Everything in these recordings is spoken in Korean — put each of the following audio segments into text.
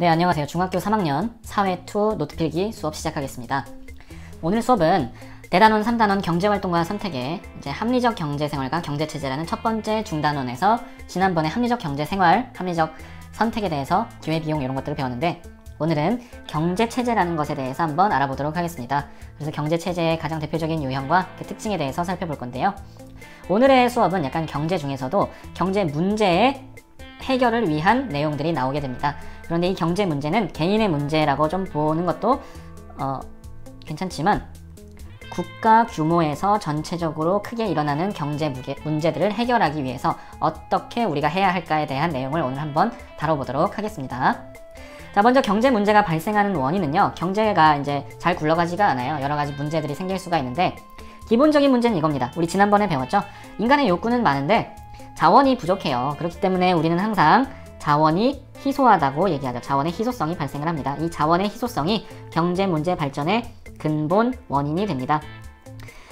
네, 안녕하세요. 중학교 3학년 사회2 노트필기 수업 시작하겠습니다. 오늘 수업은 대단원 3단원 경제활동과 선택의 합리적 경제생활과 경제체제라는 첫 번째 중단원에서 지난번에 합리적 경제생활, 합리적 선택에 대해서 기회비용 이런 것들을 배웠는데 오늘은 경제체제라는 것에 대해서 한번 알아보도록 하겠습니다. 그래서 경제체제의 가장 대표적인 유형과 그 특징에 대해서 살펴볼 건데요. 오늘의 수업은 약간 경제 중에서도 경제 문제의 해결을 위한 내용들이 나오게 됩니다. 그런데 이 경제 문제는 개인의 문제라고 좀 보는 것도 괜찮지만 국가 규모에서 전체적으로 크게 일어나는 경제 문제들을 해결하기 위해서 어떻게 우리가 해야 할까에 대한 내용을 오늘 한번 다뤄보도록 하겠습니다. 자, 먼저 경제 문제가 발생하는 원인은요, 경제가 이제 잘 굴러가지가 않아요. 여러 가지 문제들이 생길 수가 있는데 기본적인 문제는 이겁니다. 우리 지난번에 배웠죠? 인간의 욕구는 많은데 자원이 부족해요. 그렇기 때문에 우리는 항상 자원이 희소하다고 얘기하죠. 자원의 희소성이 발생을 합니다. 이 자원의 희소성이 경제 문제 발전의 근본 원인이 됩니다.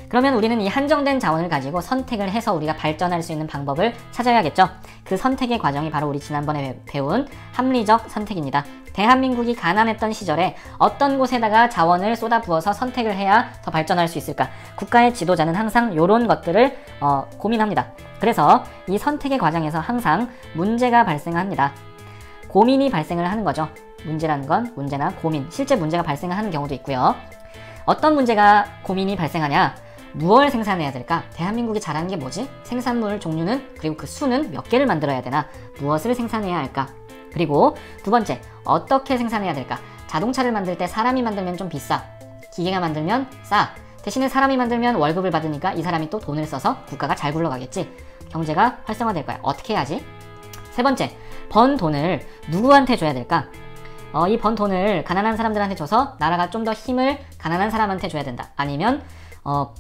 그러면 우리는 이 한정된 자원을 가지고 선택을 해서 우리가 발전할 수 있는 방법을 찾아야겠죠. 그 선택의 과정이 바로 우리 지난번에 배운 합리적 선택입니다. 대한민국이 가난했던 시절에 어떤 곳에다가 자원을 쏟아부어서 선택을 해야 더 발전할 수 있을까? 국가의 지도자는 항상 이런 것들을 고민합니다. 그래서 이 선택의 과정에서 항상 문제가 발생합니다. 고민이 발생을 하는 거죠. 문제라는 건 문제나 고민, 실제 문제가 발생하는 경우도 있고요. 어떤 문제가 고민이 발생하냐? 무엇을 생산해야 될까? 대한민국이 잘하는 게 뭐지? 생산물 종류는, 그리고 그 수는 몇 개를 만들어야 되나? 무엇을 생산해야 할까? 그리고 두 번째, 어떻게 생산해야 될까? 자동차를 만들 때 사람이 만들면 좀 비싸, 기계가 만들면 싸. 대신에 사람이 만들면 월급을 받으니까 이 사람이 또 돈을 써서 국가가 잘 굴러가겠지. 경제가 활성화될 거야. 어떻게 해야지? 세 번째, 번 돈을 누구한테 줘야 될까? 이 번 돈을 가난한 사람들한테 줘서 나라가 좀 더 힘을 가난한 사람한테 줘야 된다. 아니면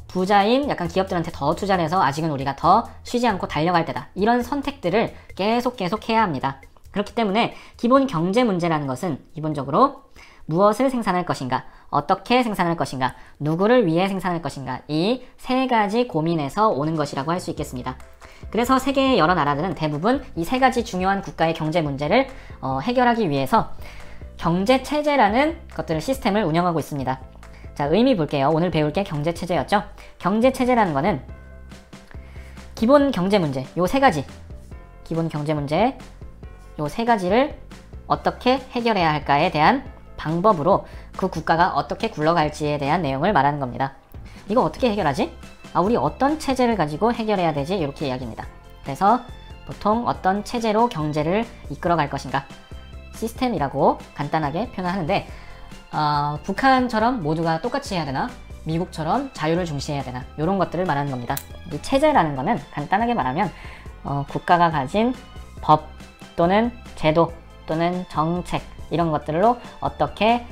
부자인 약간 기업들한테 더 투자를 해서 아직은 우리가 더 쉬지 않고 달려갈 때다. 이런 선택들을 계속 해야 합니다. 그렇기 때문에 기본 경제 문제라는 것은 기본적으로 무엇을 생산할 것인가, 어떻게 생산할 것인가, 누구를 위해 생산할 것인가, 이 세 가지 고민에서 오는 것이라고 할 수 있겠습니다. 그래서 세계의 여러 나라들은 대부분 이 세 가지 중요한 국가의 경제 문제를 해결하기 위해서 경제체제라는 것들을 시스템을 운영하고 있습니다. 자, 의미 볼게요. 오늘 배울 게 경제체제였죠? 경제체제라는 거는 기본 경제 문제, 요 세 가지, 기본 경제 문제 요 세 가지를 어떻게 해결해야 할까에 대한 방법으로 그 국가가 어떻게 굴러갈지에 대한 내용을 말하는 겁니다. 이거 어떻게 해결하지? 우리 어떤 체제를 가지고 해결해야 되지? 이렇게 이야기입니다. 그래서 보통 어떤 체제로 경제를 이끌어 갈 것인가, 시스템이라고 간단하게 표현하는데 북한처럼 모두가 똑같이 해야 되나? 미국처럼 자유를 중시해야 되나? 이런 것들을 말하는 겁니다. 이 체제라는 거는 간단하게 말하면 국가가 가진 법 또는 제도 또는 정책 이런 것들로 어떻게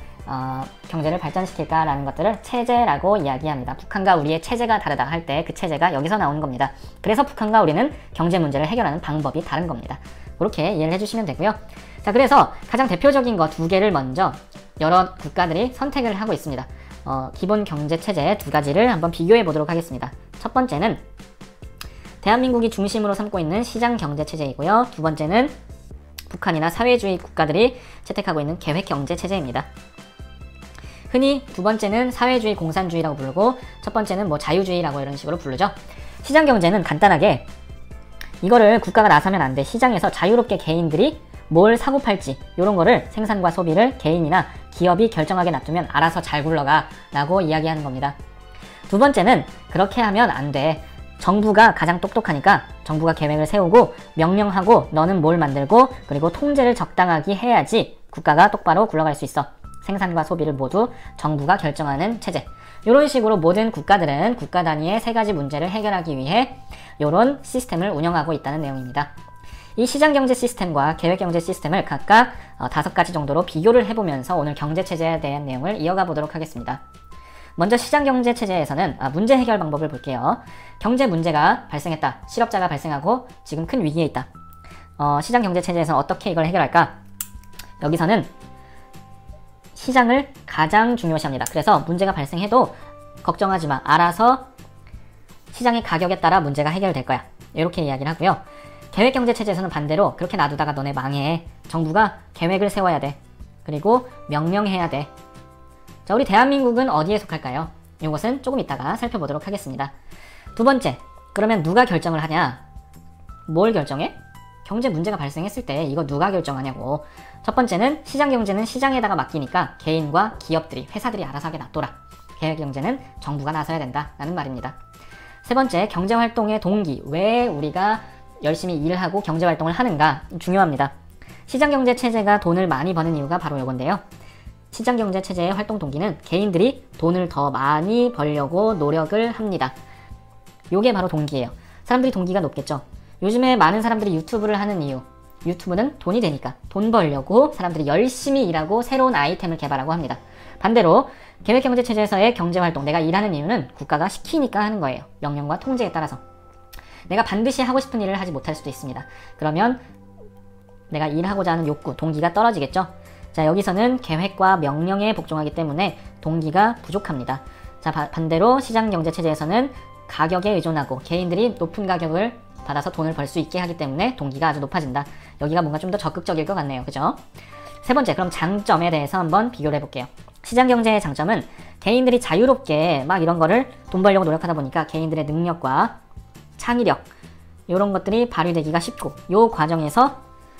경제를 발전시킬까라는 것들을 체제라고 이야기합니다. 북한과 우리의 체제가 다르다 할 때 그 체제가 여기서 나오는 겁니다. 그래서 북한과 우리는 경제 문제를 해결하는 방법이 다른 겁니다. 그렇게 이해를 해주시면 되고요. 자, 그래서 가장 대표적인 거 두 개를 먼저 여러 국가들이 선택을 하고 있습니다. 기본 경제 체제 두 가지를 한번 비교해 보도록 하겠습니다. 첫 번째는 대한민국이 중심으로 삼고 있는 시장 경제 체제이고요. 두 번째는 북한이나 사회주의 국가들이 채택하고 있는 계획 경제 체제입니다. 흔히 두 번째는 사회주의 공산주의라고 부르고 첫 번째는 뭐 자유주의라고 이런 식으로 부르죠. 시장 경제는 간단하게 이거를 국가가 나서면 안 돼. 시장에서 자유롭게 개인들이 뭘 사고 팔지 이런 거를 생산과 소비를 개인이나 기업이 결정하게 놔두면 알아서 잘 굴러가 라고 이야기하는 겁니다. 두 번째는 그렇게 하면 안 돼. 정부가 가장 똑똑하니까 정부가 계획을 세우고 명령하고 너는 뭘 만들고 그리고 통제를 적당하게 해야지 국가가 똑바로 굴러갈 수 있어. 생산과 소비를 모두 정부가 결정하는 체제. 이런 식으로 모든 국가들은 국가 단위의 세 가지 문제를 해결하기 위해 이런 시스템을 운영하고 있다는 내용입니다. 이 시장경제 시스템과 계획경제 시스템을 각각 5가지 정도로 비교를 해보면서 오늘 경제체제에 대한 내용을 이어가 보도록 하겠습니다. 먼저 시장경제체제에서는 문제 해결 방법을 볼게요. 경제 문제가 발생했다. 실업자가 발생하고 지금 큰 위기에 있다. 시장경제체제에서는 어떻게 이걸 해결할까? 여기서는 시장을 가장 중요시합니다. 그래서 문제가 발생해도 걱정하지 마. 알아서 시장의 가격에 따라 문제가 해결될 거야. 이렇게 이야기를 하고요. 계획경제체제에서는 반대로 그렇게 놔두다가 너네 망해. 정부가 계획을 세워야 돼. 그리고 명령해야 돼. 자, 우리 대한민국은 어디에 속할까요? 이것은 조금 이따가 살펴보도록 하겠습니다. 두 번째, 그러면 누가 결정을 하냐? 뭘 결정해? 경제 문제가 발생했을 때 이거 누가 결정하냐고. 첫 번째는 시장 경제는 시장에다가 맡기니까 개인과 기업들이, 회사들이 알아서 하게 놔둬라. 계획 경제는 정부가 나서야 된다라는 말입니다. 세 번째, 경제 활동의 동기. 왜 우리가 열심히 일하고 경제 활동을 하는가? 중요합니다. 시장 경제 체제가 돈을 많이 버는 이유가 바로 이건데요. 시장 경제 체제의 활동 동기는 개인들이 돈을 더 많이 벌려고 노력을 합니다. 요게 바로 동기예요. 사람들이 동기가 높겠죠. 요즘에 많은 사람들이 유튜브를 하는 이유, 유튜브는 돈이 되니까 돈 벌려고 사람들이 열심히 일하고 새로운 아이템을 개발하고 합니다. 반대로 계획경제체제에서의 경제활동, 내가 일하는 이유는 국가가 시키니까 하는 거예요. 명령과 통제에 따라서. 내가 반드시 하고 싶은 일을 하지 못할 수도 있습니다. 그러면 내가 일하고자 하는 욕구, 동기가 떨어지겠죠. 자, 여기서는 계획과 명령에 복종하기 때문에 동기가 부족합니다. 자, 반대로 시장경제체제에서는 가격에 의존하고 개인들이 높은 가격을 받아서 돈을 벌 수 있게 하기 때문에 동기가 아주 높아진다. 여기가 뭔가 좀 더 적극적일 것 같네요. 그죠? 세 번째, 그럼 장점에 대해서 한번 비교를 해볼게요. 시장경제의 장점은 개인들이 자유롭게 막 이런 거를 돈 벌려고 노력하다 보니까 개인들의 능력과 창의력, 이런 것들이 발휘되기가 쉽고, 요 과정에서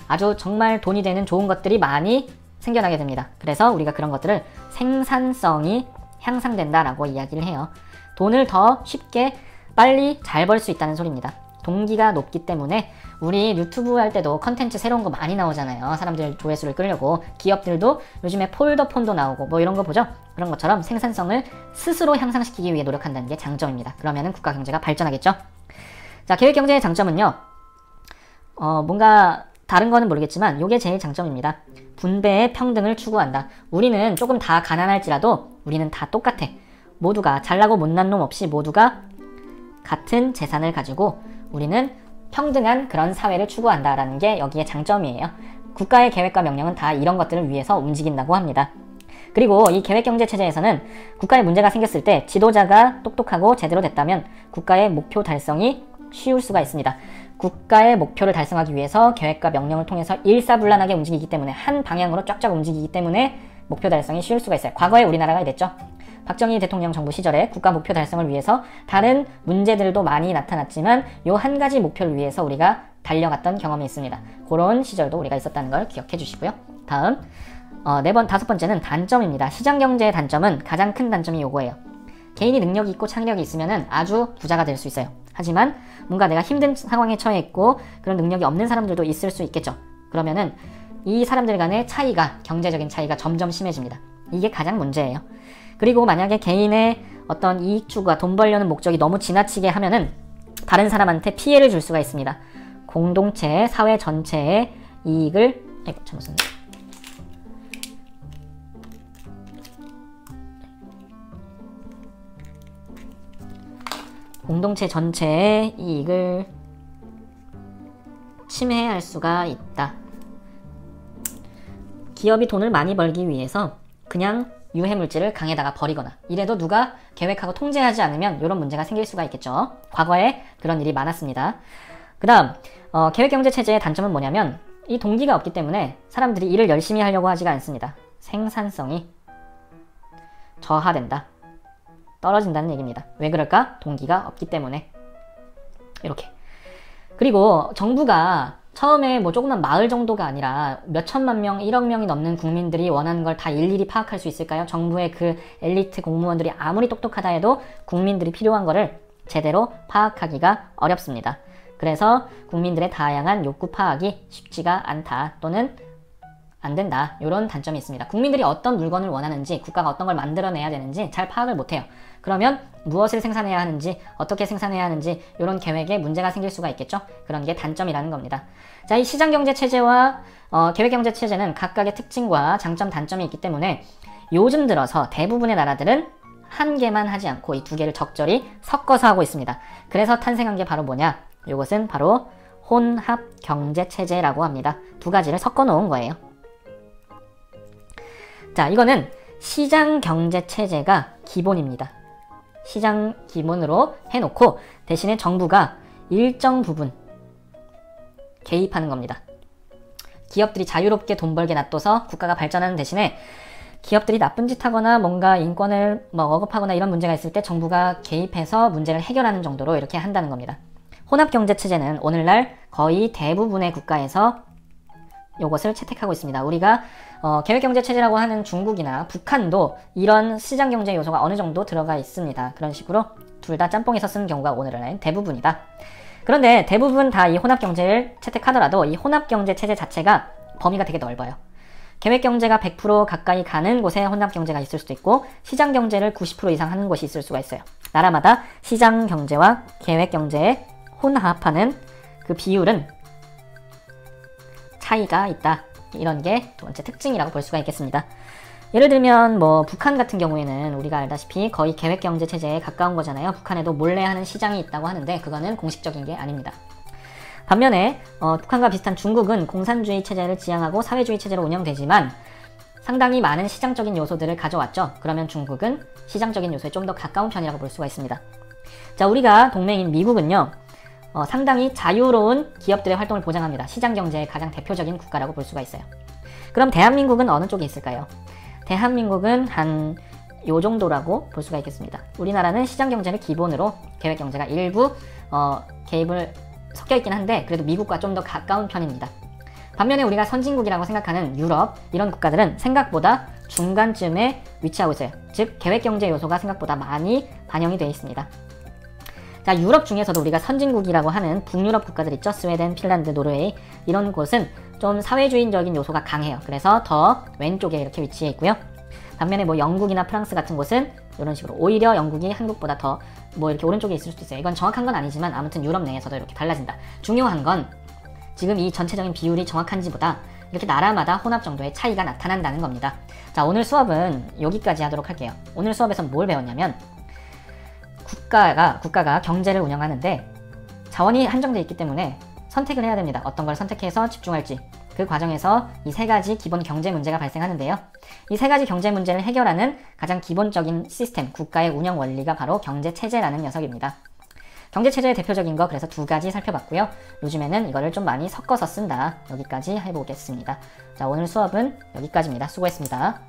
아주 정말 돈이 되는 좋은 것들이 많이 생겨나게 됩니다. 그래서 우리가 그런 것들을 생산성이 향상된다라고 이야기를 해요. 돈을 더 쉽게 빨리 잘 벌 수 있다는 소리입니다. 동기가 높기 때문에 우리 유튜브 할 때도 컨텐츠 새로운 거 많이 나오잖아요. 사람들 조회수를 끌려고. 기업들도 요즘에 폴더폰도 나오고 뭐 이런 거 보죠? 그런 것처럼 생산성을 스스로 향상시키기 위해 노력한다는 게 장점입니다. 그러면은 국가 경제가 발전하겠죠? 자, 계획경제의 장점은요. 뭔가 다른 거는 모르겠지만 요게 제일 장점입니다. 분배의 평등을 추구한다. 우리는 조금 다 가난할지라도 우리는 다 똑같아. 모두가 잘나고 못난 놈 없이 모두가 같은 재산을 가지고 우리는 평등한 그런 사회를 추구한다라는 게 여기에 장점이에요. 국가의 계획과 명령은 다 이런 것들을 위해서 움직인다고 합니다. 그리고 이 계획경제체제에서는 국가에 문제가 생겼을 때 지도자가 똑똑하고 제대로 됐다면 국가의 목표 달성이 쉬울 수가 있습니다. 국가의 목표를 달성하기 위해서 계획과 명령을 통해서 일사불란하게 움직이기 때문에 한 방향으로 쫙쫙 움직이기 때문에 목표 달성이 쉬울 수가 있어요. 과거에 우리나라가 이랬죠. 박정희 대통령 정부 시절에 국가 목표 달성을 위해서 다른 문제들도 많이 나타났지만 요 한 가지 목표를 위해서 우리가 달려갔던 경험이 있습니다. 그런 시절도 우리가 있었다는 걸 기억해 주시고요. 다음 다섯 번째는 단점입니다. 시장경제의 단점은, 가장 큰 단점이 요거예요. 개인이 능력이 있고 창의력이 있으면 아주 부자가 될 수 있어요. 하지만 뭔가 내가 힘든 상황에 처해 있고 그런 능력이 없는 사람들도 있을 수 있겠죠. 그러면은 이 사람들 간의 차이가, 경제적인 차이가 점점 심해집니다. 이게 가장 문제예요. 그리고 만약에 개인의 어떤 이익 추구가, 돈 벌려는 목적이 너무 지나치게 하면은 다른 사람한테 피해를 줄 수가 있습니다. 공동체, 사회 전체의 이익을, 잘못 썼네. 공동체 전체의 이익을 침해할 수가 있다. 기업이 돈을 많이 벌기 위해서 그냥 유해물질을 강에다가 버리거나 이래도 누가 계획하고 통제하지 않으면 이런 문제가 생길 수가 있겠죠. 과거에 그런 일이 많았습니다. 그 다음 계획경제체제의 단점은 뭐냐면 이 동기가 없기 때문에 사람들이 일을 열심히 하려고 하지가 않습니다. 생산성이 저하된다. 떨어진다는 얘기입니다. 왜 그럴까? 동기가 없기 때문에. 이렇게. 그리고 정부가 처음에 뭐 조그만 마을 정도가 아니라 몇 천만 명, 1억 명이 넘는 국민들이 원하는 걸 다 일일이 파악할 수 있을까요? 정부의 그 엘리트 공무원들이 아무리 똑똑하다 해도 국민들이 필요한 거를 제대로 파악하기가 어렵습니다. 그래서 국민들의 다양한 욕구 파악이 쉽지가 않다, 또는 안 된다, 이런 단점이 있습니다. 국민들이 어떤 물건을 원하는지, 국가가 어떤 걸 만들어내야 되는지 잘 파악을 못해요. 그러면 무엇을 생산해야 하는지, 어떻게 생산해야 하는지 이런 계획에 문제가 생길 수가 있겠죠. 그런 게 단점이라는 겁니다. 자, 이 시장경제체제와 계획경제체제는 각각의 특징과 장점, 단점이 있기 때문에 요즘 들어서 대부분의 나라들은 한 개만 하지 않고 이 두 개를 적절히 섞어서 하고 있습니다. 그래서 탄생한 게 바로 뭐냐? 이것은 바로 혼합경제체제라고 합니다. 두 가지를 섞어 놓은 거예요. 자, 이거는 시장경제체제가 기본입니다. 시장 기본으로 해놓고 대신에 정부가 일정 부분 개입하는 겁니다. 기업들이 자유롭게 돈 벌게 놔둬서 국가가 발전하는 대신에 기업들이 나쁜 짓 하거나 뭔가 인권을 억압하거나 이런 문제가 있을 때 정부가 개입해서 문제를 해결하는 정도로 이렇게 한다는 겁니다. 혼합경제체제는 오늘날 거의 대부분의 국가에서 이것을 채택하고 있습니다. 우리가 계획경제체제라고 하는 중국이나 북한도 이런 시장경제 요소가 어느 정도 들어가 있습니다. 그런 식으로 둘 다 짬뽕에서 쓰는 경우가 오늘날 대부분이다. 그런데 대부분 다 이 혼합경제를 채택하더라도 이 혼합경제체제 자체가 범위가 되게 넓어요. 계획경제가 100% 가까이 가는 곳에 혼합경제가 있을 수도 있고 시장경제를 90% 이상 하는 곳이 있을 수가 있어요. 나라마다 시장경제와 계획경제에 혼합하는 그 비율은 차이가 있다. 이런 게 두 번째 특징이라고 볼 수가 있겠습니다. 예를 들면 북한 같은 경우에는 우리가 알다시피 거의 계획경제체제에 가까운 거잖아요. 북한에도 몰래 하는 시장이 있다고 하는데 그거는 공식적인 게 아닙니다. 반면에 북한과 비슷한 중국은 공산주의 체제를 지향하고 사회주의 체제로 운영되지만 상당히 많은 시장적인 요소들을 가져왔죠. 그러면 중국은 시장적인 요소에 좀 더 가까운 편이라고 볼 수가 있습니다. 자, 우리가 동맹인 미국은요. 상당히 자유로운 기업들의 활동을 보장합니다. 시장경제의 가장 대표적인 국가라고 볼 수가 있어요. 그럼 대한민국은 어느 쪽에 있을까요? 대한민국은 한 요 정도라고 볼 수가 있겠습니다. 우리나라는 시장경제를 기본으로 계획경제가 일부 개입을 섞여 있긴 한데 그래도 미국과 좀 더 가까운 편입니다. 반면에 우리가 선진국이라고 생각하는 유럽 이런 국가들은 생각보다 중간쯤에 위치하고 있어요. 즉 계획경제 요소가 생각보다 많이 반영이 되어 있습니다. 자, 유럽 중에서도 우리가 선진국이라고 하는 북유럽 국가들 있죠. 스웨덴, 핀란드, 노르웨이 이런 곳은 좀 사회주의적인 요소가 강해요. 그래서 더 왼쪽에 이렇게 위치해 있고요. 반면에 영국이나 프랑스 같은 곳은 이런 식으로 오히려 영국이 한국보다 더 이렇게 오른쪽에 있을 수도 있어요. 이건 정확한 건 아니지만 아무튼 유럽 내에서도 이렇게 달라진다. 중요한 건 지금 이 전체적인 비율이 정확한지보다 이렇게 나라마다 혼합 정도의 차이가 나타난다는 겁니다. 자, 오늘 수업은 여기까지 하도록 할게요. 오늘 수업에서는 뭘 배웠냐면 국가가 경제를 운영하는데 자원이 한정되어 있기 때문에 선택을 해야 됩니다. 어떤 걸 선택해서 집중할지. 그 과정에서 이 세 가지 기본 경제 문제가 발생하는데요. 이 세 가지 경제 문제를 해결하는 가장 기본적인 시스템, 국가의 운영 원리가 바로 경제체제라는 녀석입니다. 경제체제의 대표적인 거 그래서 두 가지 살펴봤고요. 요즘에는 이거를 좀 많이 섞어서 쓴다. 여기까지 해보겠습니다. 자, 오늘 수업은 여기까지입니다. 수고했습니다.